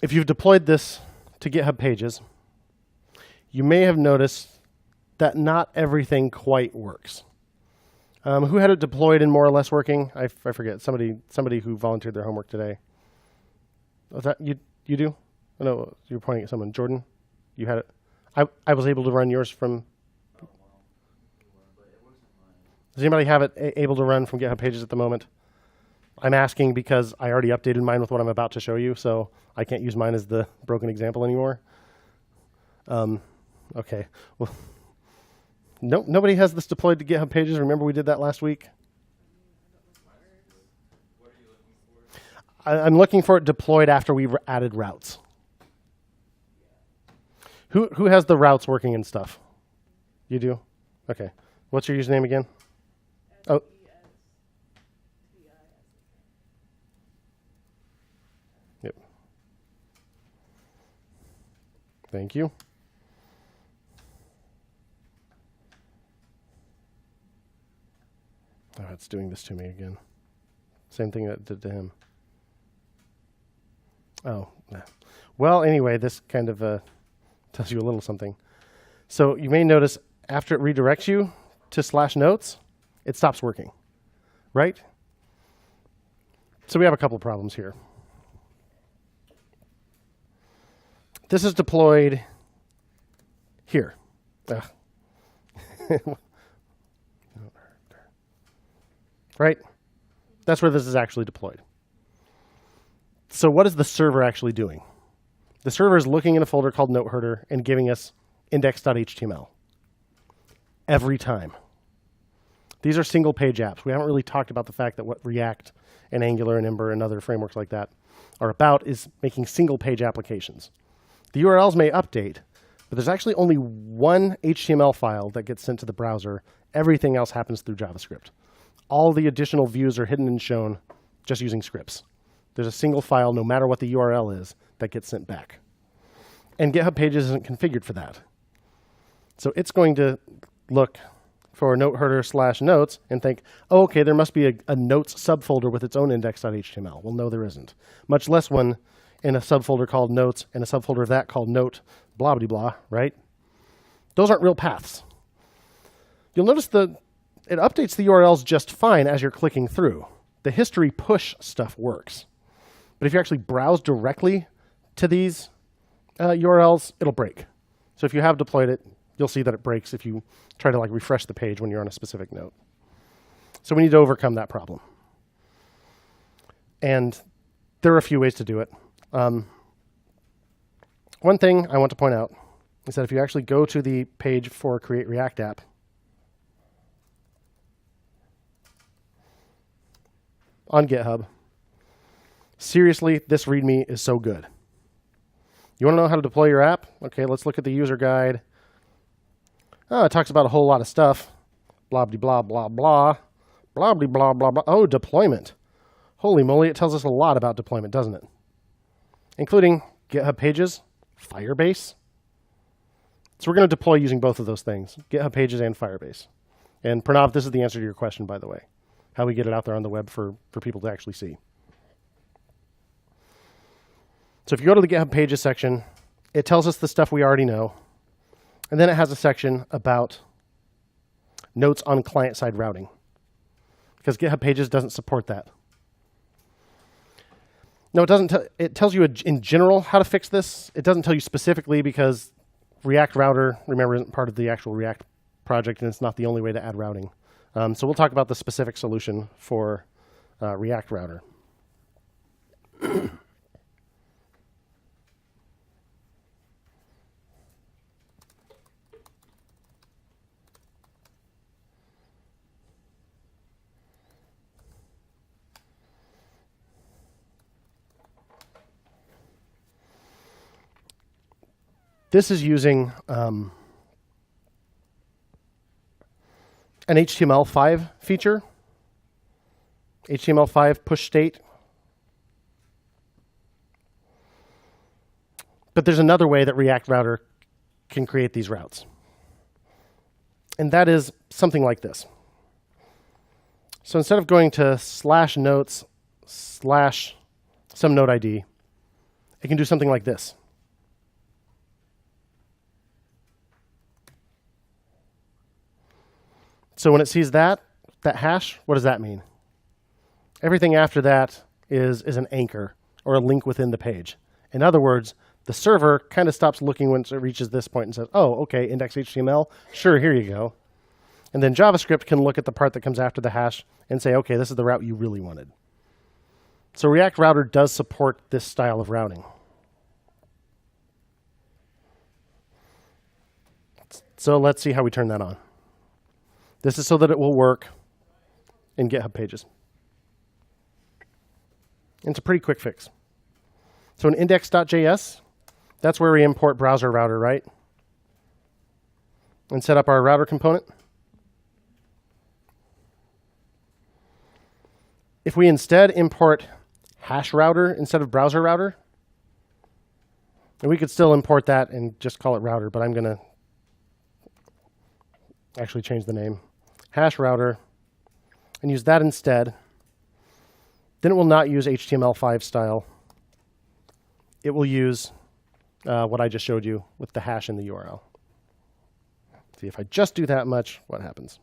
if you've deployed this to GitHub Pages, you may have noticed that not everything quite works. Who had it deployed and more or less working? I forget. Somebody who volunteered their homework today. Was that you? You do? Oh, no, you were pointing at someone. Jordan, you had it. I was able to run yours from. Does anybody have it able to run from GitHub Pages at the moment? I'm asking because I already updated mine with what I'm about to show you, so I can't use mine as the broken example anymore. Okay. Well, nobody has this deployed to GitHub Pages. Remember we did that last week? What are you looking for? I'm looking for it deployed after we added routes. Who has the routes working and stuff? You do? Okay. What's your username again? Oh. Yep. Thank you. Oh, it's doing this to me again. Same thing that it did to him. Oh. Well, anyway, this kind of tells you a little something. So you may notice after it redirects you to /notes, it stops working, right? So we have a couple problems here. This is deployed here. Right? That's where this is actually deployed. So what is the server actually doing? The server is looking in a folder called NoteHerder and giving us index.html every time. These are single page apps. We haven't really talked about the fact that what React and Angular and Ember and other frameworks like that are about is making single page applications. The URLs may update, but there's actually only one HTML file that gets sent to the browser. Everything else happens through JavaScript. All the additional views are hidden and shown just using scripts. There's a single file, no matter what the URL is, that gets sent back. And GitHub Pages isn't configured for that. So it's going to look for NoteHerder /notes and think, oh, okay, there must be a notes subfolder with its own index.html. Well, no, there isn't. Much less one in a subfolder called notes and a subfolder of that called note blah, blah, blah, right? Those aren't real paths. You'll notice it updates the URLs just fine as you're clicking through. The history push stuff works. But if you actually browse directly to these URLs, it'll break. So if you have deployed it, you'll see that it breaks if you try to refresh the page when you're on a specific note. So we need to overcome that problem. And there are a few ways to do it. One thing I want to point out is that if you actually go to the page for Create React App, on GitHub, seriously, this README is so good. You want to know how to deploy your app? Okay, let's look at the user guide. Oh, it talks about a whole lot of stuff. Blah, blah, blah, blah, blah, blah, blah, blah, blah. Oh, deployment. Holy moly, it tells us a lot about deployment, doesn't it? Including GitHub Pages, Firebase. So we're going to deploy using both of those things, GitHub Pages and Firebase. And Pranav, this is the answer to your question, by the way, how we get it out there on the web for people to actually see. So if you go to the GitHub Pages section, it tells us the stuff we already know. And then it has a section about notes on client-side routing, because GitHub Pages doesn't support that. No, it doesn't. It tells you in general how to fix this. It doesn't tell you specifically because React Router, remember, isn't part of the actual React project, and it's not the only way to add routing. So we'll talk about the specific solution for React Router. This is using an HTML5 feature, HTML5 push state. But there's another way that React Router can create these routes. And that is something like this. So instead of going to /notes/ some node ID it can do something like this. So when it sees that hash, what does that mean? Everything after that is an anchor or a link within the page. In other words, the server kind of stops looking once it reaches this point and says, oh, okay, index.html, sure, here you go. And then JavaScript can look at the part that comes after the hash and say, okay, this is the route you really wanted. So React Router does support this style of routing. So let's see how we turn that on. This is so that it will work in GitHub Pages. And it's a pretty quick fix. So in index.js, that's where we import browser router, right? And set up our router component. If we instead import HashRouter instead of browser router, and we could still import that and just call it router, but I'm going to actually change the name. HashRouter, and use that instead. Then it will not use HTML5 style. It will use what I just showed you with the hash in the URL. See, if I just do that much, what happens?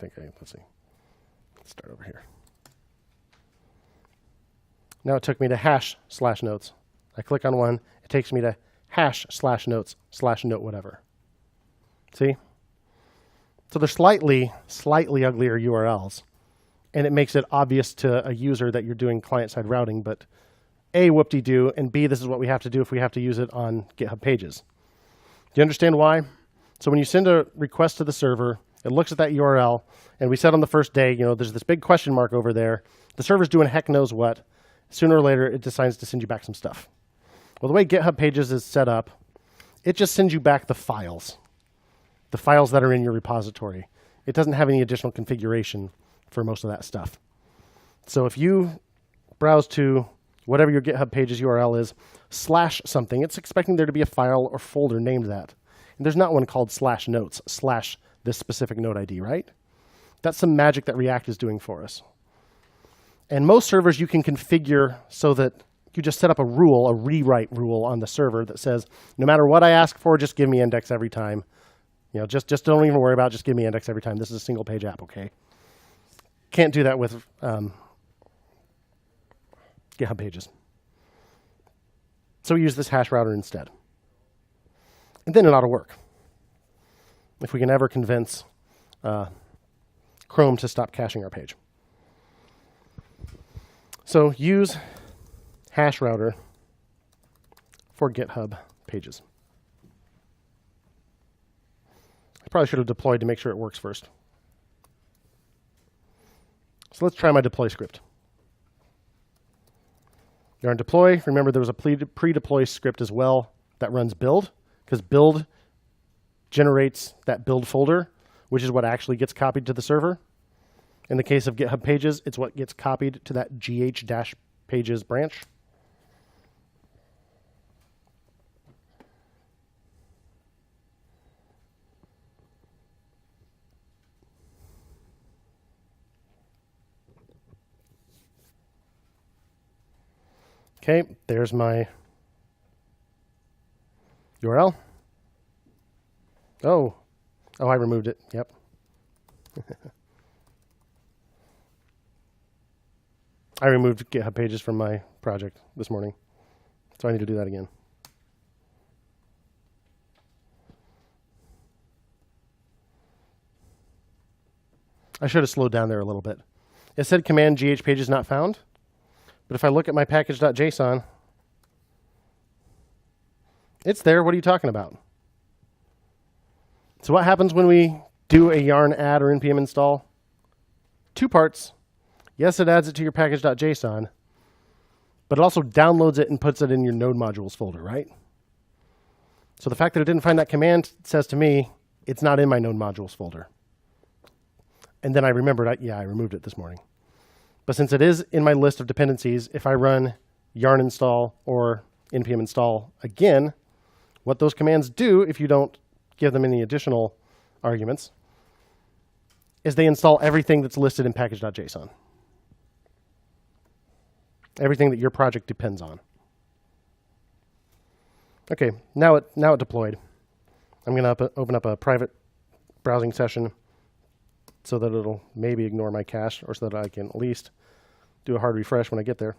Let's see. Let's start over here. Now it took me to hash/notes. I click on one, it takes me to hash/notes/note whatever. See? So they're slightly uglier URLs, and it makes it obvious to a user that you're doing client-side routing, but A, whoop-de-doo, and B, this is what we have to do if we have to use it on GitHub Pages. Do you understand why? So when you send a request to the server, it looks at that URL, and we said on the first day, there's this big question mark over there. The server's doing heck knows what. Sooner or later, it decides to send you back some stuff. Well, the way GitHub Pages is set up, it just sends you back the files that are in your repository. It doesn't have any additional configuration for most of that stuff. So if you browse to whatever your GitHub Pages URL is, /something, it's expecting there to be a file or folder named that. And there's not one called /notes/ this specific node ID, right? That's some magic that React is doing for us. And most servers you can configure so that you just set up a rule, a rewrite rule on the server that says, no matter what I ask for, just give me index every time. Just don't even worry about it, just give me index every time. This is a single page app, okay? Can't do that with GitHub Pages. So we use this HashRouter instead. And then it ought to work. If we can ever convince Chrome to stop caching our page. So use HashRouter for GitHub Pages. I probably should have deployed to make sure it works first. So let's try my deploy script. You're on deploy. Remember, there was a pre-deploy script as well that runs build, because build generates that build folder, which is what actually gets copied to the server. In the case of GitHub Pages, it's what gets copied to that gh-pages branch. Okay, there's my URL. Oh, I removed it. Yep. I removed GitHub Pages from my project this morning, so I need to do that again. I should have slowed down there a little bit. It said command gh pages not found, but if I look at my package.json, it's there. What are you talking about? So what happens when we do a yarn add or npm install? Two parts. Yes, it adds it to your package.json, but it also downloads it and puts it in your node modules folder, right? So the fact that it didn't find that command says to me, it's not in my node modules folder. And then I remembered, I removed it this morning. But since it is in my list of dependencies, if I run yarn install or npm install again, what those commands do, if you don't give them any additional arguments, is they install everything that's listed in package.json. Everything that your project depends on. Okay, now it deployed. I'm going to open up a private browsing session so that it'll maybe ignore my cache, or so that I can at least do a hard refresh when I get there.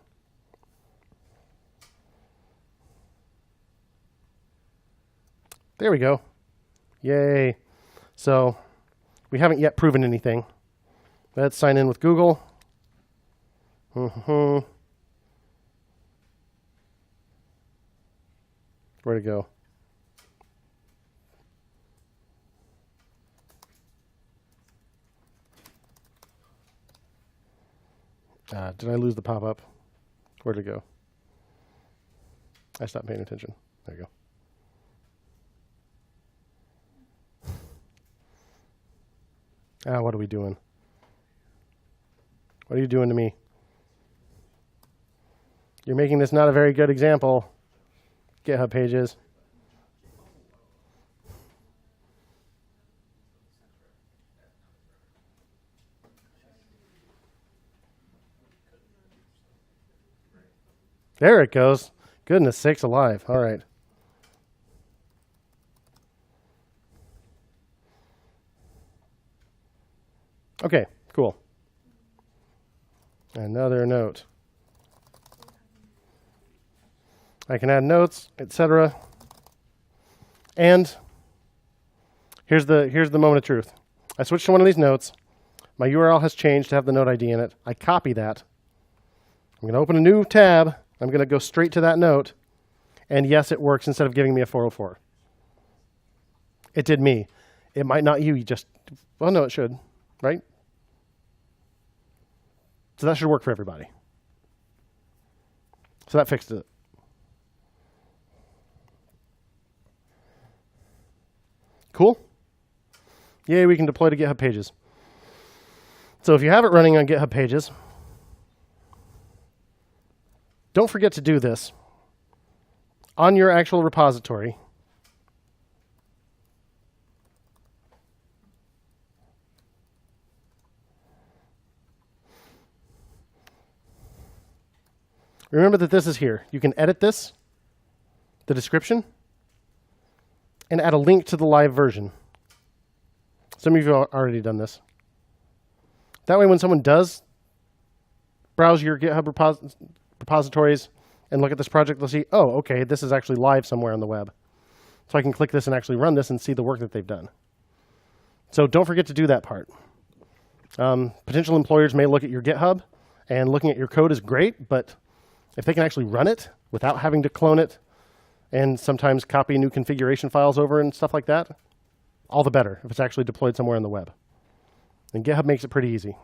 There we go. Yay. So we haven't yet proven anything. Let's sign in with Google. Where'd it go? Did I lose the pop-up? Where'd it go? I stopped paying attention. There you go. What are we doing? What are you doing to me? You're making this not a very good example. GitHub Pages. There it goes. Goodness sakes alive. All right. Okay, cool. Another note. I can add notes, etc. And here's the moment of truth. I switched to one of these notes. My URL has changed to have the node ID in it. I copy that. I'm going to open a new tab. I'm going to go straight to that note. And yes, it works instead of giving me a 404. It did me. It might not you. You just, well, no, it should, right? So that should work for everybody. So that fixed it. Cool. Yay, we can deploy to GitHub Pages. So if you have it running on GitHub Pages, don't forget to do this on your actual repository. Remember that this is here. You can edit this, the description, and add a link to the live version. Some of you have already done this. That way when someone does browse your GitHub repositories and look at this project, they'll see, oh, okay, this is actually live somewhere on the web. So I can click this and actually run this and see the work that they've done. So don't forget to do that part. Potential employers may look at your GitHub, and looking at your code is great, but if they can actually run it without having to clone it and sometimes copy new configuration files over and stuff like that, all the better if it's actually deployed somewhere on the web. And GitHub makes it pretty easy.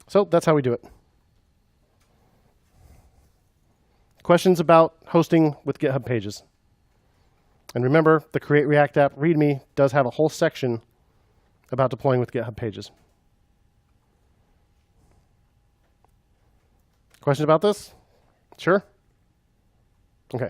So that's how we do it. Questions about hosting with GitHub Pages? And remember, the Create React App README does have a whole section about deploying with GitHub Pages. Questions about this? Sure? Okay.